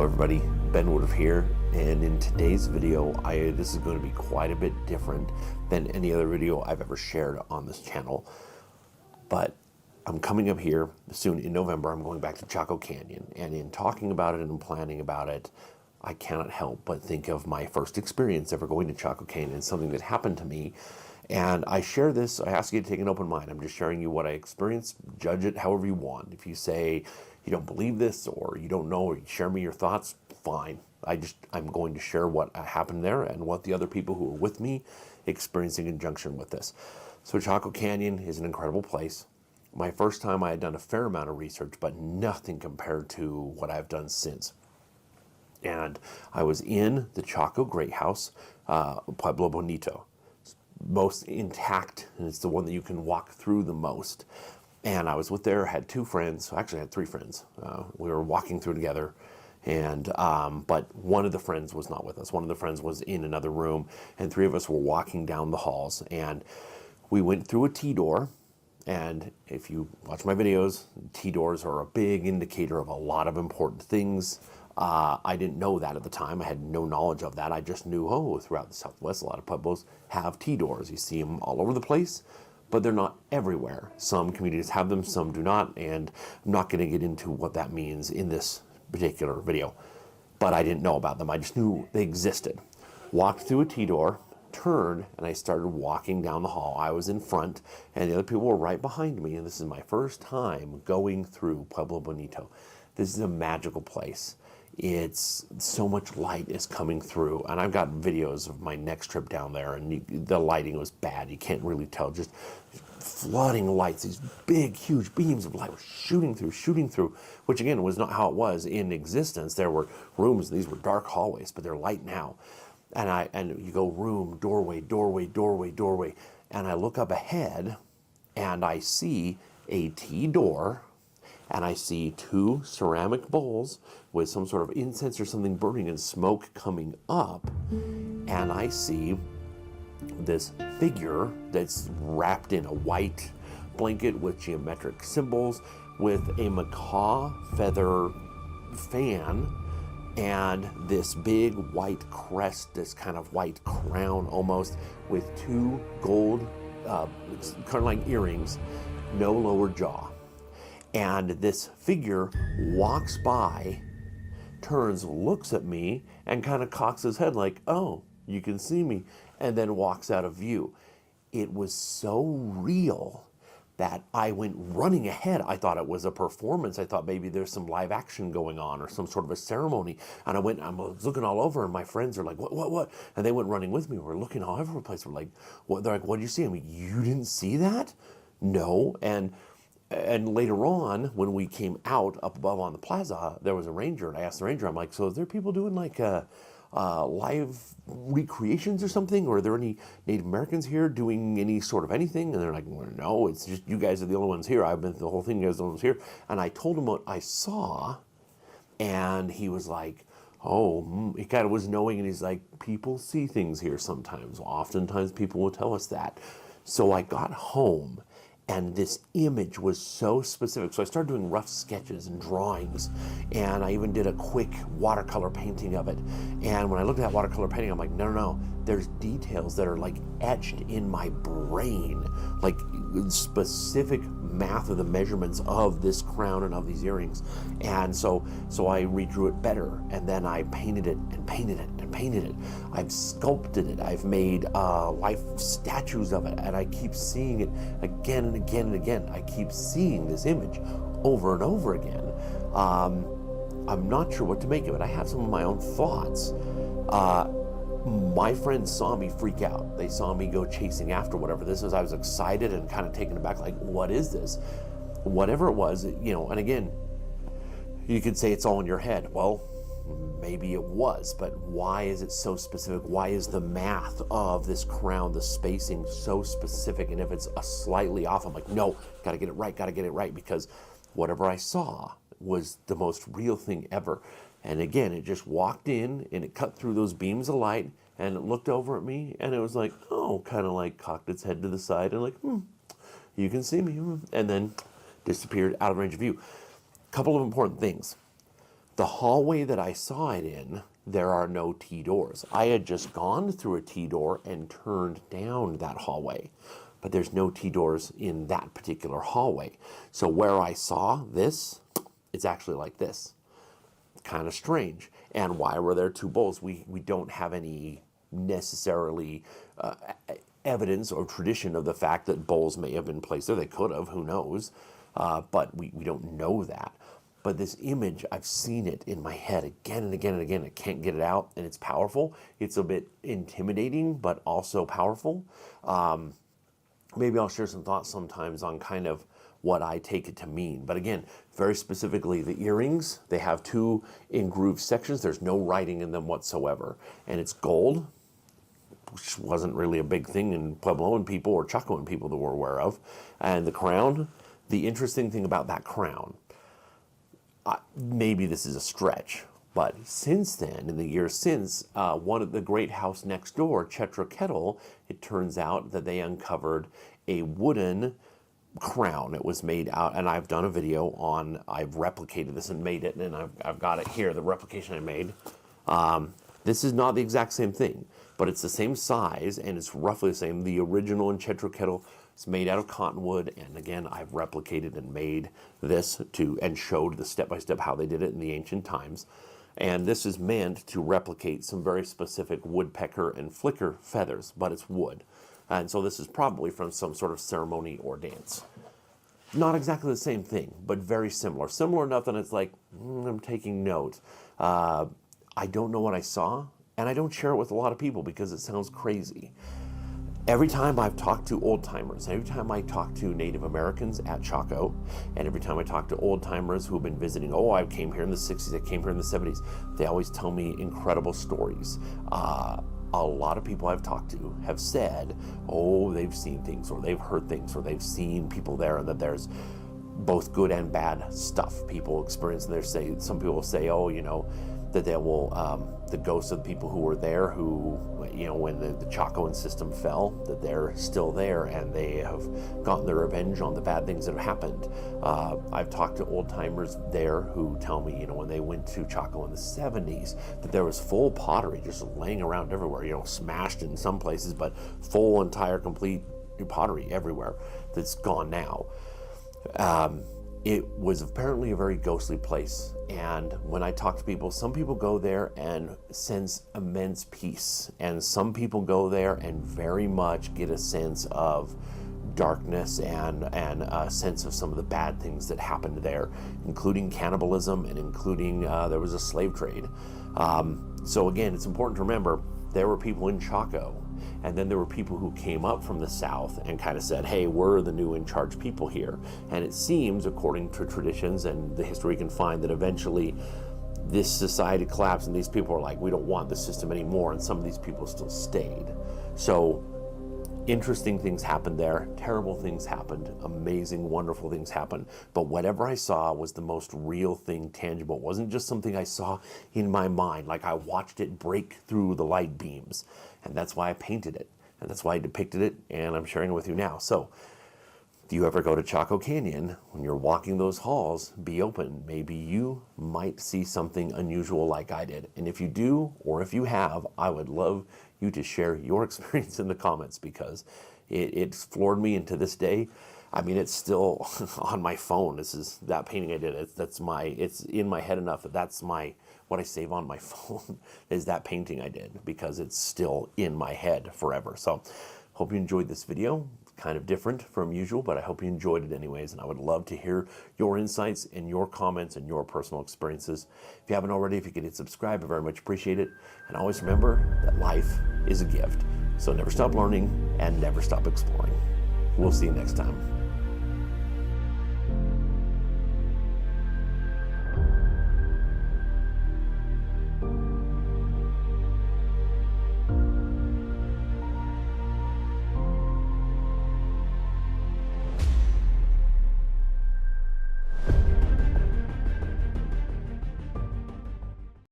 Hello everybody, Ben Woodruff here, and in today's video, this is going to be quite a bit different than any other video I've ever shared on this channel. But I'm coming up here soon in November. I'm going back to Chaco Canyon, and in talking about it and planning about it, I cannot help but think of my first experience ever going to Chaco Canyon, something that happened to me. And I share this, I ask you to take an open mind. I'm just sharing you what I experienced. Judge it however you want. If you say you don't believe this, or you don't know, or you share me your thoughts, fine. I'm going to share what happened there and what the other people who were with me experienced in conjunction with this. So Chaco Canyon is an incredible place. My first time I had done a fair amount of research, but nothing compared to what I've done since. And I was in the Chaco Great House, Pueblo Bonito. Most intact, and it's the one that you can walk through the most. And I was had two friends, actually I had three friends. We were walking through together, and but one of the friends was not with us. One of the friends was in another room, and three of us were walking down the halls, and we went through a T-door. And if you watch my videos, T-doors are a big indicator of a lot of important things. I didn't know that at the time. I had no knowledge of that. I just knew, throughout the Southwest, a lot of pueblos have T-doors. You see them all over the place, but they're not everywhere. Some communities have them, some do not, and I'm not going to get into what that means in this particular video. But I didn't know about them. I just knew they existed. Walked through a T-door, turned, and I started walking down the hall. I was in front, and the other people were right behind me, and this is my first time going through Pueblo Bonito. This is a magical place. It's so much light is coming through, and I've got videos of my next trip down there, and the lighting was bad. You can't really tell, just flooding lights, these big, huge beams of light were shooting through, which again was not how it was in existence. There were rooms, these were dark hallways, but they're light now. And you go room, doorway, and I look up ahead, and I see a T-door, and I see two ceramic bowls with some sort of incense or something burning and smoke coming up. And I see this figure that's wrapped in a white blanket with geometric symbols, with a macaw feather fan, and this big white crest, this kind of white crown almost, with two gold, kind of like earrings, no lower jaw. And this figure walks by, turns, looks at me, and kind of cocks his head like, oh, you can see me, and then walks out of view. It was so real that I went running ahead. I thought it was a performance. I thought maybe there's some live action going on or some sort of a ceremony. And I was looking all over, and my friends are like, what? And they went running with me. We're looking all over the place. We're like, what? They're like, what did you see? I'm like, you didn't see that? No. And later on, when we came out up above on the plaza, there was a ranger, and I asked the ranger, I'm like, so is there people doing like live recreations or something? Or are there any Native Americans here doing any sort of anything? And they're like, well, no, it's just you guys are the only ones here. I've been through the whole thing, you guys are the only ones here. And I told him what I saw, and he was like, he kind of was knowing, and he's like, people see things here sometimes. Oftentimes people will tell us that. So I got home, and this image was so specific. So I started doing rough sketches and drawings, and I even did a quick watercolor painting of it. And when I looked at that watercolor painting, I'm like, no, there's details that are like etched in my brain, like specific math of the measurements of this crown and of these earrings. And so I redrew it better, and then I painted it and painted it and painted it. I've sculpted it. I've made life statues of it, and I keep seeing it again and again and again. I keep seeing this image over and over again. I'm not sure what to make of it. I have some of my own thoughts. My friends saw me freak out. They saw me go chasing after whatever this is. I was excited and kind of taken aback, like, what is this? Whatever it was, and again, you could say it's all in your head. Well, maybe it was, but why is it so specific? Why is the math of this crown, the spacing, so specific? And if it's a slightly off, I'm like, no, gotta get it right, because whatever I saw was the most real thing ever. And again, it just walked in, and it cut through those beams of light, and it looked over at me, and it was like, kind of like cocked its head to the side, and like, you can see me, and then disappeared out of range of view. Couple of important things. The hallway that I saw it in, there are no T-doors. I had just gone through a T-door and turned down that hallway, but there's no T-doors in that particular hallway. So where I saw this, it's actually like this. Kind of strange. And why were there two bowls? We don't have any necessarily evidence or tradition of the fact that bowls may have been placed there. They could have, who knows? But we don't know that. But this image, I've seen it in my head again and again and again. I can't get it out, and it's powerful. It's a bit intimidating, but also powerful. Maybe I'll share some thoughts sometimes on kind of what I take it to mean. But again, very specifically, the earrings, they have two engrooved sections. There's no writing in them whatsoever. And it's gold, which wasn't really a big thing in Puebloan people or Chacoan people that we're aware of. And the crown, the interesting thing about that crown, maybe this is a stretch, but since then, in the years since, one of the great house next door, Chaco, it turns out that they uncovered a wooden crown. It was made out, and I've done a video on, I've replicated this and made it, and I've got it here, the replication I made. This is not the exact same thing, but it's the same size, and it's roughly the same. The original in Chaco is made out of cottonwood, and again, I've replicated and made this and showed the step-by-step how they did it in the ancient times. And this is meant to replicate some very specific woodpecker and flicker feathers, but it's wood. And so this is probably from some sort of ceremony or dance. Not exactly the same thing, but very similar. Similar enough that it's like, I'm taking note. I don't know what I saw, and I don't share it with a lot of people because it sounds crazy. Every time I've talked to old-timers, every time I talk to Native Americans at Chaco, and every time I talk to old-timers who have been visiting, oh, I came here in the 60s, I came here in the 70s, they always tell me incredible stories. A lot of people I've talked to have said, oh, they've seen things, or they've heard things, or they've seen people there, and that there's both good and bad stuff people experience. And some people say, oh, you know, that they will, the ghosts of the people who were there who, you know, when the Chacoan system fell, that they're still there and they have gotten their revenge on the bad things that have happened. I've talked to old timers there who tell me, you know, when they went to Chaco in the 70s, that there was full pottery just laying around everywhere, you know, smashed in some places, but full, entire, complete pottery everywhere that's gone now. It was apparently a very ghostly place, and when I talk to people, some people go there and sense immense peace, and some people go there and very much get a sense of darkness and a sense of some of the bad things that happened there, including cannibalism and including there was a slave trade. So again, it's important to remember there were people in Chaco, and then there were people who came up from the south and kind of said, hey, we're the new in charge people here. And it seems, according to traditions and the history we can find, that eventually this society collapsed and these people were like, we don't want this system anymore, and some of these people still stayed. So interesting things happened there, terrible things happened, amazing, wonderful things happened. But whatever I saw was the most real thing, tangible. It wasn't just something I saw in my mind, like I watched it break through the light beams. And that's why I painted it, and that's why I depicted it, and I'm sharing it with you now. So if you ever go to Chaco Canyon, when you're walking those halls, be open. Maybe you might see something unusual like I did. And if you do, or if you have, I would love you to share your experience in the comments, because it floored me, and to this day, I mean, it's still on my phone. This is that painting I did. It's in my head enough that that's what I save on my phone is that painting I did, because it's still in my head forever. So hope you enjoyed this video. Kind of different from usual, but I hope you enjoyed it anyways, and I would love to hear your insights and your comments and your personal experiences. If you haven't already, if you could hit subscribe, I very much appreciate it. And always remember that life is a gift. So never stop learning and never stop exploring. We'll see you next time.